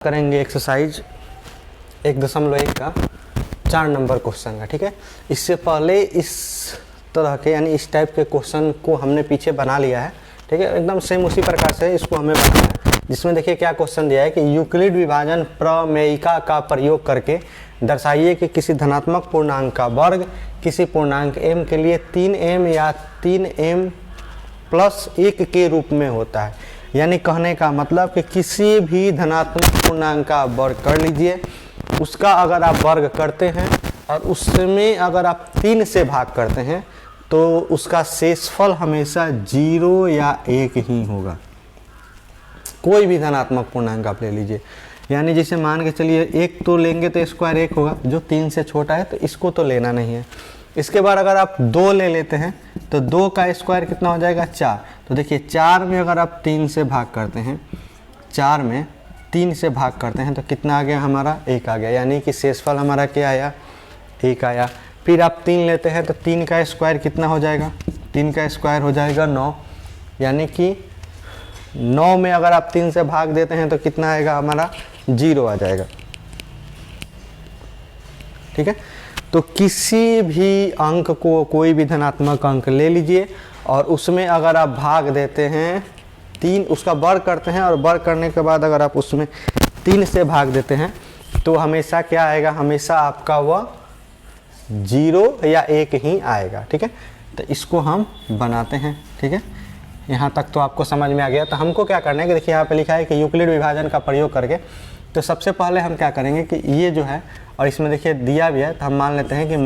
करेंगे एक्सरसाइज 1.1 का 4 number question का। ठीक है, इससे पहले इस तरह के यानी इस टाइप के क्वेश्चन को हमने पीछे बना लिया है। ठीक है, एकदम सेम उसी प्रकार से इसको हमें बनाना है, जिसमें देखिए क्या क्वेश्चन दिया है कि यूक्लिड विभाजन प्रमेयिका का प्रयोग करके दर्शाइए कि किसी धनात्मक पूर्णांक का वर्ग किसी पूर्णांक m के लिए 3m या 3m+1 के रूप में होता है। यानी कहने का मतलब कि किसी भी धनात्मक पूर्णांक का वर्ग कर लीजिए, उसका अगर आप वर्ग करते हैं और उसमें अगर आप 3 से भाग करते हैं तो उसका शेषफल हमेशा 0 या 1 ही होगा। कोई भी धनात्मक पूर्णांक आप ले लीजिए, यानी जैसे मान के चलिए 1 तो लेंगे तो स्क्वायर 1 होगा, जो 3 से छोटा है तो इसको तो लेना नहीं है। इसके बाद अगर आप 2 ले लेते हैं तो 2 का स्क्वायर कितना हो जाएगा 4। तो देखिए 4 में अगर आप 3 से भाग करते हैं, 4 में 3 से भाग करते हैं तो कितना आ गया हमारा 1 आ गया, यानी कि शेषफल हमारा क्या आया 1 आया। फिर आप 3 लेते हैं तो 3 का स्क्वायर कितना हो जाएगा, 3 का स्क्वायर हो जाएगा 9, यानी कि 9 में अगर आप 3 से भाग देते हैं तो कितना आएगा हमारा 0 आ जाएगा। ठीक है, तो किसी भी अंक को, कोई भी धनात्मक अंक ले लीजिए और उसमें अगर आप भाग देते हैं 3, उसका वर्ग करते हैं और वर्ग करने के बाद अगर आप उसमें 3 से भाग देते हैं तो हमेशा क्या आएगा, हमेशा आपका वह 0 या 1 ही आएगा। ठीक है, तो इसको हम बनाते हैं। ठीक है, यहाँ तक तो आपको समझ में आ गया। तो हमको क्या करना है कि देखिए यहाँ पे लिखा है कि यूक्लिड विभाजन का प्रयोग करके, तो सबसे पहले हम क्या करेंगे कि ये जो है, और इसमें देखिए दिया भी है, तो हम मान लेते हैं कि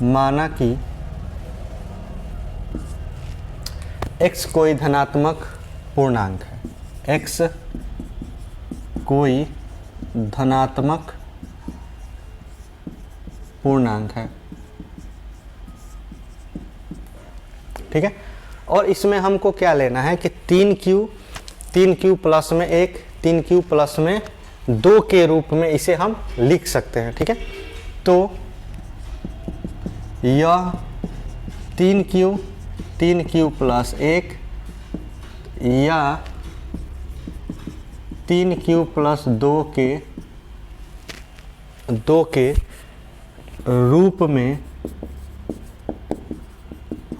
माना कि x कोई धनात्मक पूर्णांक है, x कोई धनात्मक पूर्णांक है। ठीक है, और इसमें हमको क्या लेना है कि 3q प्लस में 1, 3q प्लस में 2 के रूप में इसे हम लिख सकते हैं। ठीक है, तो यह 3q प्लस 1 या 3q प्लस 2 के रूप में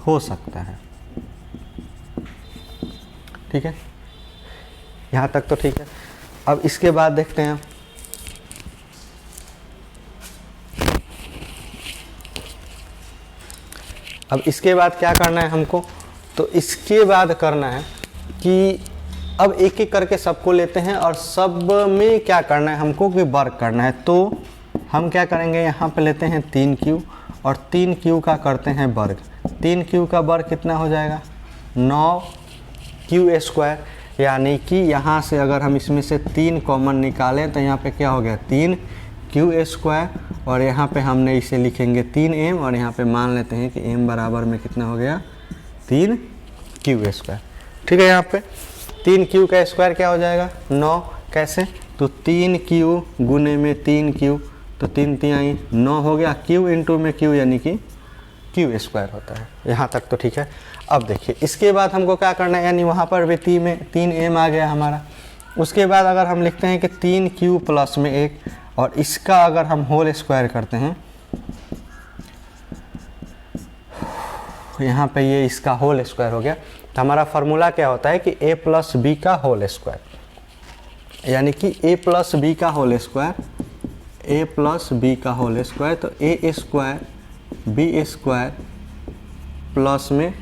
हो सकता है। ठीक है, यहाँ तक तो ठीक है। अब इसके बाद देखते हैं, अब इसके बाद क्या करना है हमको, तो इसके बाद करना है कि अब एक एक करके सबको लेते हैं और सब में क्या करना है हमको कि वर्ग करना है। तो हम क्या करेंगे, यहाँ पे लेते हैं 3q और 3q का करते हैं वर्ग। 3q का वर्ग कितना हो जाएगा 9q स्क्वायर, यानी कि यहाँ से अगर हम इसमें से 3 कॉमन निकालें तो यहाँ पे क्या हो गया 3q स्क्वायर, और यहाँ पे हमने इसे लिखेंगे 3m और यहाँ पे मान लेते हैं कि m बराबर में कितना हो गया 3q स्क्वायर। ठीक है, यहाँ पे 3q का स्क्वायर क्या हो जाएगा 9, कैसे, तो 3q गुने में 3q, तो 3 तिहाई 9 हो गया, q इंटू में q यानी कि q स्क्वायर होता है। यहाँ तक तो ठीक है। अब देखिए इसके बाद हमको क्या करना है, यानी वहाँ पर भी 3m आ गया हमारा। उसके बाद अगर हम लिखते हैं कि 3q प्लस में 1 और इसका अगर हम होल स्क्वायर करते हैं, यहाँ पे ये इसका होल स्क्वायर हो गया, तो हमारा फार्मूला क्या होता है कि a प्लस बी का होल स्क्वायर, यानी कि a प्लस बी का whole square, a plus B का होल स्क्वायर, तो a square B square plus में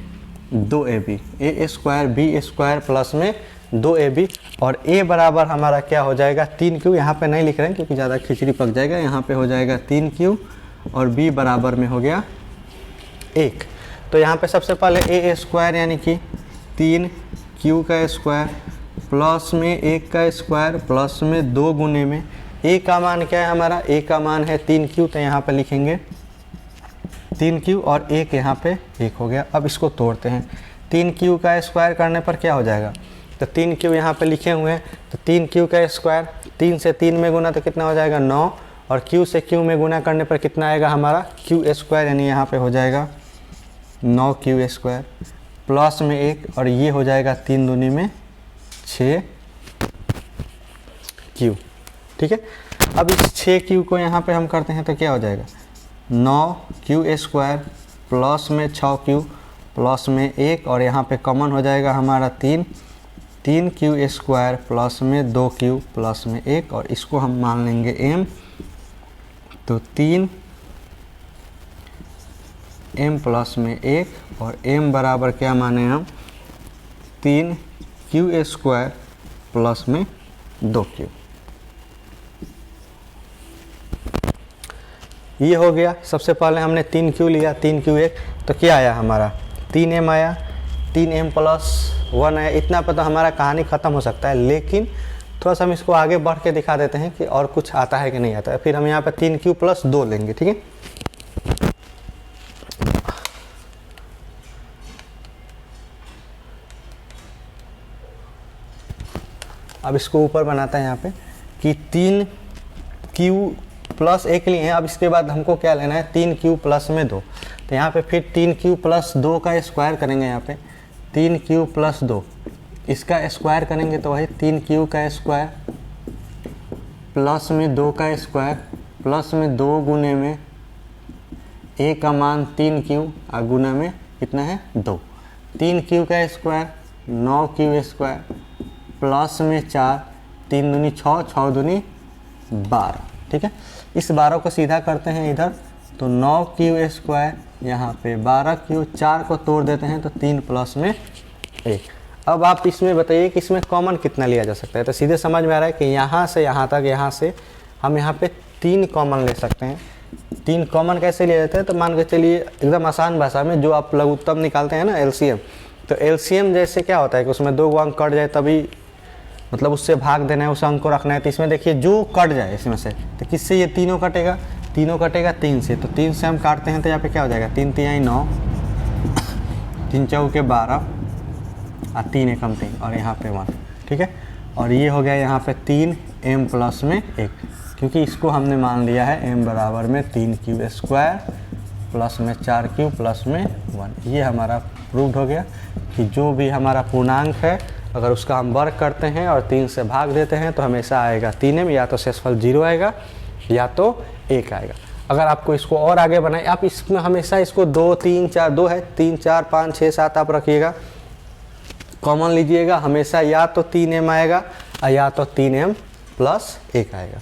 2ab, a square B square plus में 2ab, और a बराबर हमारा क्या हो जाएगा 3q, यहाँ पे नहीं लिख रहे हैं क्योंकि ज़्यादा खिचड़ी पक जाएगा, यहाँ पे हो जाएगा 3q और b बराबर में हो गया 1। तो यहाँ पे सबसे पहले a स्क्वायर यानी कि 3q का स्क्वायर प्लस में 1 का स्क्वायर प्लस में 2 गुने में a का मान क्या है हमारा, a का मान है 3q, तो यहाँ पे लिखेंगे 3q और 1 यहाँ पे 1 हो गया। अब इसको तोड़ते हैं, 3q का स्क्वायर करने पर क्या हो जाएगा, तो 3q यहाँ पे लिखे हुए हैं, तो 3q का स्क्वायर 3 से 3 में गुना तो कितना हो जाएगा 9, और q से q में गुना करने पर कितना आएगा हमारा q स्क्वायर, यानी यहाँ पे हो जाएगा 9q स्क्वायर प्लस में 1 और ये हो जाएगा 3 दूनी में 6 क्यू, ठीक है। अब इस 6Q को यहाँ पे हम करते हैं तो क्या हो जाएगा, 9Q² प्लस में 6Q प्लस में 1 और यहाँ पे कॉमन हो जाएगा हमारा 3Q² प्लस में 2Q प्लस में 1 और इसको हम मान लेंगे m, तो 3m प्लस में 1 और m बराबर क्या माने हम 3Q² प्लस में 2Q। ये हो गया। सबसे पहले हमने 3Q लिया, 3Q1 तो क्या आया हमारा 3m आया, 3m प्लस 1 आया। इतना पे तो हमारा कहानी ख़त्म हो सकता है, लेकिन थोड़ा सा हम इसको आगे बढ़ के दिखा देते हैं कि और कुछ आता है कि नहीं आता है। फिर हम यहाँ पे 3Q प्लस 2 लेंगे, ठीक है। अब इसको ऊपर बनाता है यहाँ पे कि 3Q प्लस 1 लिए हैं। अब इसके बाद हमको क्या लेना है 3Q प्लस में 2, तो यहाँ पे फिर 3Q प्लस 2 का स्क्वायर करेंगे। यहाँ पे 3Q प्लस 2 इसका स्क्वायर करेंगे तो वही 3Q का स्क्वायर प्लस में 2 का स्क्वायर प्लस में 2 गुने में a का मान 3Q और गुना में कितना है 2। 3Q का स्क्वायर 9Q² प्लस में 4, 3 दूनी 6, 6 दूनी 12, ठीक है। इस 12 को सीधा करते हैं इधर, तो 9Q² यहाँ पे 12Q, 4 को तोड़ देते हैं तो 3 प्लस में 1। अब आप इसमें बताइए कि इसमें कॉमन कितना लिया जा सकता है। तो सीधे समझ में आ रहा है कि यहाँ से यहाँ तक, यहाँ से हम यहाँ पे 3 कॉमन ले सकते हैं। 3 कॉमन कैसे लिए जाते हैं, तो मान के चलिए एकदम आसान भाषा में, जो आप लघुत्तम निकालते हैं ना LCM, तो LCM जैसे क्या होता है कि उसमें 2 अंक कट जाए तभी मतलब उससे भाग देना है, उस अंक को रखना है। तो इसमें देखिए जो कट जाए इसमें से, तो किससे ये तीनों कटेगा, 3 से, तो 3 से हम काटते हैं तो यहाँ पे क्या हो जाएगा 3 तिहाई 9, 3 चौके 12 और 3 एकम 3 और यहाँ पे 1, ठीक है। और ये हो गया यहाँ पे 3m प्लस में 1, क्योंकि इसको हमने मान लिया है m बराबर में 3Q² प्लस में 4Q प्लस में 1। ये हमारा प्रूव्ड हो गया कि जो भी हमारा पूर्णांक है अगर उसका हम वर्ग करते हैं और 3 से भाग देते हैं तो हमेशा आएगा 3m, या तो शेषफल 0 आएगा या तो 1 आएगा। अगर आपको इसको और आगे बनाए, आप इसमें हमेशा इसको 2 3 4 2 है 3 4 5 6 7 आप रखिएगा, कॉमन लीजिएगा, हमेशा या तो 3m आएगा या तो 3m प्लस 1 आएगा।